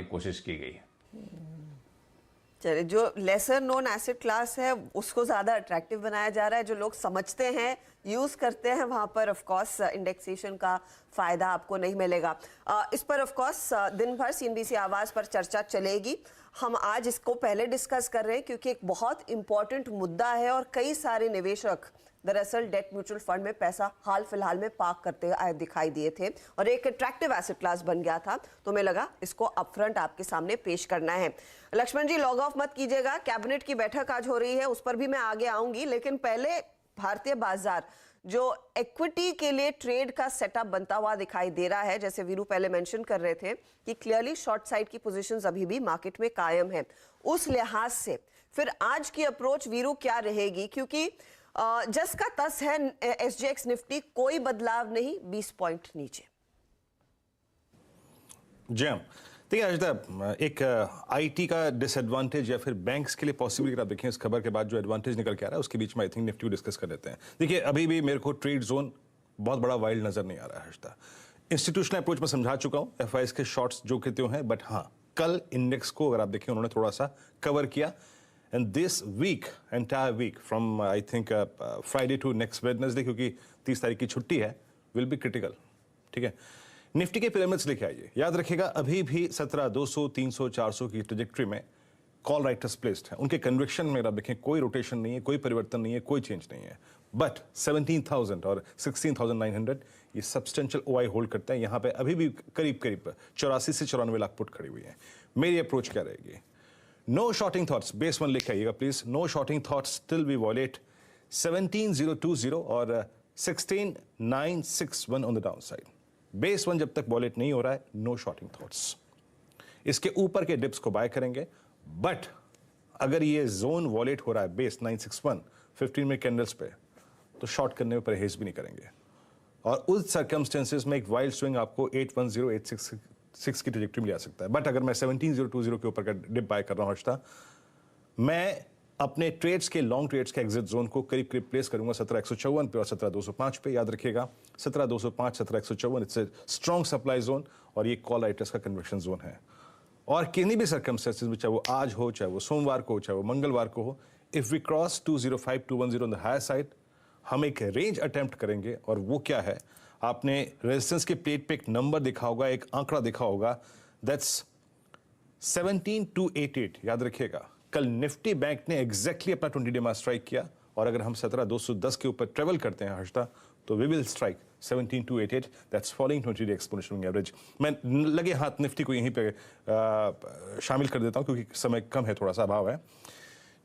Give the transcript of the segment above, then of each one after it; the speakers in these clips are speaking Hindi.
कोशिश की गई है। चलिए, जो लेसर नोन एसेट क्लास है उसको ज़्यादा अट्रैक्टिव बनाया जा रहा है। जो लोग समझते हैं, यूज़ करते हैं, वहाँ पर ऑफ कोर्स इंडेक्सेशन का फ़ायदा आपको नहीं मिलेगा। इस पर ऑफ कोर्स दिन भर सीएनबीसी आवाज़ पर चर्चा चलेगी। हम आज इसको पहले डिस्कस कर रहे हैं क्योंकि एक बहुत इंपॉर्टेंट मुद्दा है और कई सारे निवेशक दरअसल डेट म्यूचुअल फंड में पैसा हाल फिलहाल में पार्क करते आए दिखाई दिए थे और एक अट्रैक्टिव एसेट क्लास बन गया था। तो मैं लगा इसको अपफ्रंट आपके सामने पेश करना है। लक्ष्मण जी, लॉग ऑफ मत कीजिएगा, कैबिनेट की बैठक आज हो रही है, उस पर भी मैं आगे आऊंगी, लेकिन पहले भारतीय बाजार जो इक्विटी के लिए ट्रेड का सेटअप बनता हुआ दिखाई दे रहा है, जैसे वीरू पहले मेंशन कर रहे थे कि क्लियरली शॉर्ट साइड की पोजीशंस अभी भी मार्केट में कायम है। उस लिहाज से फिर आज की अप्रोच वीरू क्या रहेगी? क्योंकि जस का तस है एसजीएक्स निफ्टी, कोई बदलाव नहीं, 20 पॉइंट नीचे। जैम देखिए, आज एक आईटी का डिसएडवांटेज या फिर बैंक्स के लिए पॉसिबल अगर आप देखें इस खबर के बाद जो एडवांटेज निकल के आ रहा है उसके बीच में आई थिंक निफ्टी डिस्कस कर लेते हैं। देखिए, अभी भी मेरे को ट्रेड जोन बहुत बड़ा वाइल्ड नजर नहीं आ रहा है। हर्षदा, इंस्टीट्यूशनल अप्रोच में समझा चुका हूँ, एफआईएस के शॉर्ट्स जो कहते हैं, बट हाँ, कल इंडेक्स को अगर आप देखें उन्होंने थोड़ा सा कवर किया। And this week, entire week from I think Friday to next Wednesday, क्योंकि 30 तारीख की छुट्टी है, विल बी क्रिटिकल। ठीक है, निफ्टी के पिरामिड्स लेके आइए। याद रखिएगा, अभी भी 17,200, 300, 400 की ट्रेजेक्ट्री में कॉल राइटर्स प्लेस्ड हैं। उनके कन्विक्शन में आप देखें कोई रोटेशन नहीं है, कोई परिवर्तन नहीं है, कोई चेंज नहीं है। बट 17,000 और 16,900 ये सब्सटेंशियल ओआई होल्ड करते हैं। यहाँ पे अभी भी करीब करीब 84 से 94 लाख पुट खड़ी हुई है। मेरी अप्रोच क्या रहेगी? No shorting thoughts, base one लिख आइएगा please. No shorting thoughts till we violate 17,020 और 16,961 on the down side. Base one जब तक वॉलेट नहीं हो रहा है, नो शॉर्टिंग थॉट्स। इसके ऊपर के डिप्स को बाय करेंगे, बट अगर ये जोन वॉलेट हो रहा है बेस 961 15 मिनट कैंडल्स पे, तो शॉर्ट करने में परहेज भी नहीं करेंगे। और उस सर्कमस्टेंसेस में एक वाइल्ड स्विंग आपको 810, 866 की ट्रेजेक्टरी में ले आ सकता है। बट अगर मैं 17,020 के ऊपर का डिप बाय कर रहा हूं हर्षदा, मैं अपने ट्रेड्स के लॉन्ग ट्रेड्स के एग्जिट जोन को करीब करीब प्लेस करूंगा 17,154 पे और 17,205 पे। याद रखिएगा, 17,205, 17,154 it's a strong supply zone और ये कॉल राइटर्स का कन्वर्शन जोन है। और किन्हीं भी सर्कमस्टेंसेस में, चाहे वो आज हो, चाहे वो सोमवार को हो, चाहे वो मंगलवार को हो, if we cross 205, 210 on the higher side, हम एक रेंज अटेम्प्ट करेंगे। और वो क्या है? आपने रेजिस्टेंस के प्लेट पे एक नंबर देखा होगा, एक आंकड़ा देखा होगा, दैट्स 17,288। याद रखिएगा, कल निफ्टी बैंक ने एग्जैक्टली अपना 20 डे स्ट्राइक किया और अगर हम 17,210 के ऊपर ट्रेवल करते हैं हर्षदा, तो we will strike 17,288, that's following 20 day exponential average. मैं लगे हाथ निफ्टी को यहीं पे शामिल कर देता हूं क्योंकि समय कम है, थोड़ा सा अभाव है।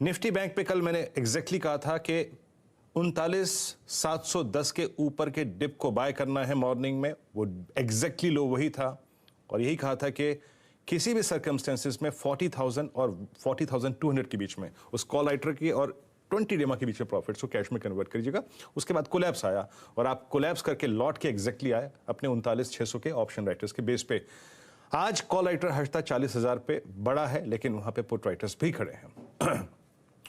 निफ्टी बैंक पे कल मैंने एग्जैक्टली कहा था कि 39,710 के ऊपर के डिप को बाय करना है मॉर्निंग में। वो एग्जैक्टली लो वही था और यही कहा था कि किसी भी सर्कमस्टेंसेस में 40,000 और 40,200 के बीच में उस कॉल राइटर की और 20 डेमा के बीच में प्रॉफिट्स को कैश में कन्वर्ट करिएगा। उसके बाद कोलैप्स आया और आप कोलैप्स करके लौट के एग्जैक्टली आए अपने 39,600 के ऑप्शन राइटर्स के बेस पे। आज कॉल राइटर हर्षदा 40,000 पे बड़ा है, लेकिन वहां पे पुट राइटर्स भी खड़े हैं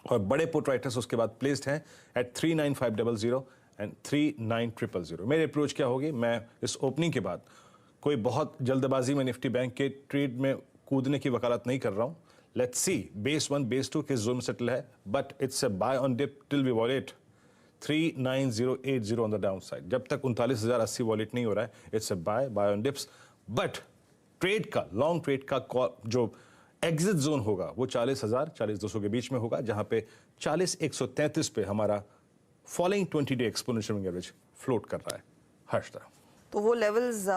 और बड़े पुट राइटर्स उसके बाद प्लेस्ड हैं एट 39500 एंड 39000। मेरी अप्रोच क्या होगी? मैं इस ओपनिंग के बाद कोई बहुत जल्दबाजी में निफ्टी बैंक के ट्रेड में कूदने की वकालत नहीं कर रहा हूं। Let's see base one, base two किस जोन में सेटल है, but it's a buy on dip till we violate 39080 on the down side. जब तक 39,080 वॉलेट नहीं हो रहा है, it's a buy on dips. But trade का, लॉन्ग ट्रेड का जो एग्जिट जोन होगा वो 40,000, 40,200 के बीच में होगा, जहां पे 40,133 पे हमारा following 20 day exponential average float कर रहा है हर्षदा। तो वो लेवल्स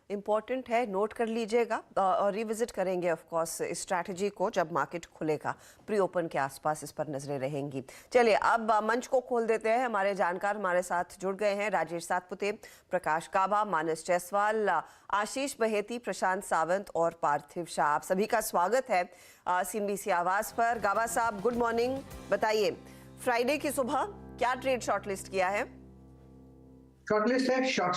इंपॉर्टेंट है, नोट कर लीजिएगा और रिविजिट करेंगे ऑफ कोर्स इस स्ट्रैटेजी को जब मार्केट खुलेगा। प्री ओपन के आसपास इस पर नजरें रहेंगी। चलिए, अब मंच को खोल देते हैं। हमारे जानकार हमारे साथ जुड़ गए हैं, राजेश सातपुते, प्रकाश काबा, मानस जायसवाल, आशीष बहेती, प्रशांत सावंत और पार्थिव शाह। आप सभी का स्वागत है सीएनबीसी आवाज पर। गाबा साहब, गुड मॉर्निंग। बताइए, फ्राइडे की सुबह क्या ट्रेड शॉर्टलिस्ट किया है? शॉर्टलिस्ट है शॉर्ट